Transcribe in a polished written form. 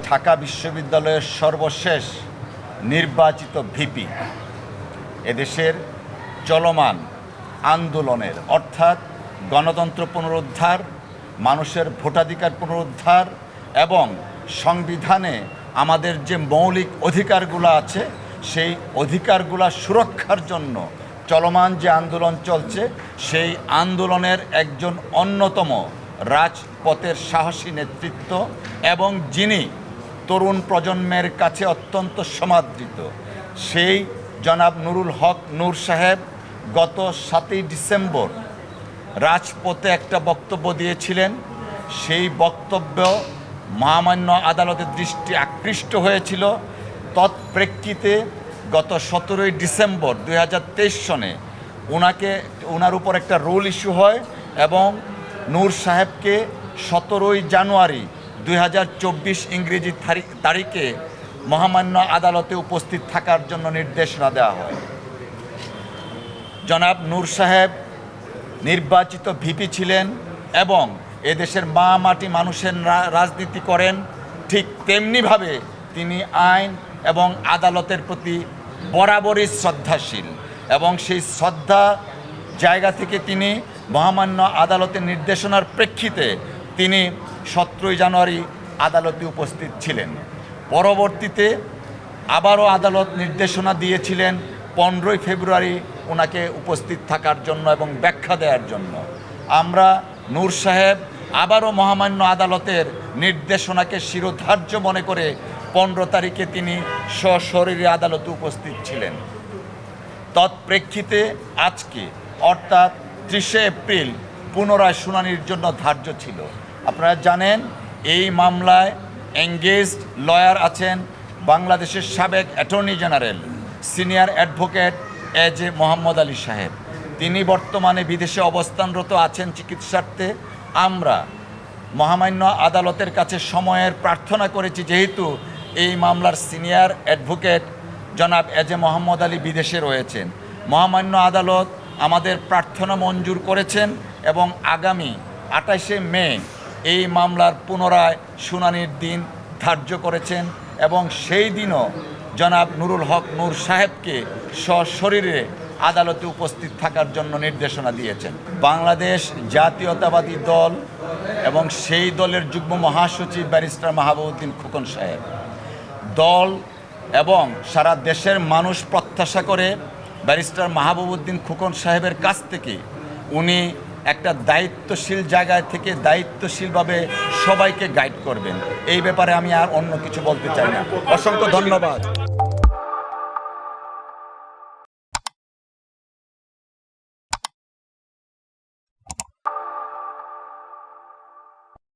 ঢাকা বিশ্ববিদ্যালয়ের সর্বশেষ নির্বাচিত ভিপি এদেশের চলমান আন্দোলনের অর্থাৎ গণতন্ত্র পুনরুদ্ধার, মানুষের ভোটাধিকার পুনরুদ্ধার এবং সংবিধানে আমাদের যে মৌলিক অধিকারগুলো আছে সেই অধিকারগুলো সুরক্ষার জন্য চলমান যে আন্দোলন চলছে সেই আন্দোলনের একজন অন্যতম রাজপথের সাহসী নেতৃত্ব এবং যিনি তরুণ প্রজন্মের কাছে অত্যন্ত সমাদৃত সেই জনাব নুরুল হক নূর সাহেব গত 7ই ডিসেম্বর রাজপথে একটা বক্তব্য দিয়েছিলেন। সেই বক্তব্য মহামান্য আদালতের দৃষ্টি আকৃষ্ট হয়েছিল। তৎপ্রেক্ষিতে গত 17ই ডিসেম্বর 2023 সনে ওনার উপর একটা রুল ইস্যু হয় এবং নূর সাহেবকে 17ই জানুয়ারি 2024 ইংরেজি তারিখে মহামান্য আদালতে উপস্থিত থাকার জন্য নির্দেশনা দেওয়া হয়। জনাব নূর সাহেব নির্বাচিত ভিপি ছিলেন এবং এদেশের মা মাটি মানুষের রাজনীতি করেন, ঠিক তেমনিভাবে তিনি আইন এবং আদালতের প্রতি বরাবরই শ্রদ্ধাশীল এবং সেই শ্রদ্ধা জায়গা থেকে তিনি মহামান্য আদালতের নির্দেশনার প্রেক্ষিতে তিনি 17ই জানুয়ারি আদালতে উপস্থিত ছিলেন। পরবর্তীতে আবারও আদালত নির্দেশনা দিয়েছিলেন 15ই ফেব্রুয়ারি ওনাকে উপস্থিত থাকার জন্য এবং ব্যাখ্যা দেওয়ার জন্য। আমরা নূর সাহেব আবারও মহামান্য আদালতের নির্দেশনাকে শিরোধার্য মনে করে 15 তারিখে তিনি সশরীরে আদালতে উপস্থিত ছিলেন। তৎপ্রেক্ষিতে আজকে অর্থাৎ 30শে এপ্রিল পুনরায় শুনানির জন্য ধার্য ছিল। আপনারা জানেন এই মামলায় এঙ্গেজড লয়ার আছেন বাংলাদেশের সাবেক অ্যাটর্নি জেনারেল সিনিয়র অ্যাডভোকেট এজে মোহাম্মদ আলী সাহেব। তিনি বর্তমানে বিদেশে অবস্থানরত আছেন চিকিৎসার্থে। আমরা মহামান্য আদালতের কাছে সময়ের প্রার্থনা করেছি, যেহেতু এই মামলার সিনিয়র অ্যাডভোকেট জনাব এজে মোহাম্মদ আলী বিদেশে রয়েছেন। মহামান্য আদালত আমাদের প্রার্থনা মঞ্জুর করেছেন এবং আগামী 28শে মে এই মামলার পুনরায় শুনানির দিন ধার্য করেছেন এবং সেই দিনও জনাব নুরুল হক নূর সাহেবকে সশরীরে আদালতে উপস্থিত থাকার জন্য নির্দেশনা দিয়েছেন। বাংলাদেশ জাতীয়তাবাদী দল এবং সেই দলের যুগ্ম মহাসচিব ব্যারিস্টার মাহবুবউদ্দিন খোকন সাহেব, দল এবং সারা দেশের মানুষ প্রত্যাশা করে ব্যারিস্টার মাহবুবউদ্দিন খোকন সাহেবের কাছ থেকে উনি একটা দায়িত্বশীল জায়গায় থেকে দায়িত্বশীলভাবে সবাইকে গাইড করবেন। এই ব্যাপারে আমি আর অন্য কিছু বলতে চাই না। অসংখ্য ধন্যবাদ।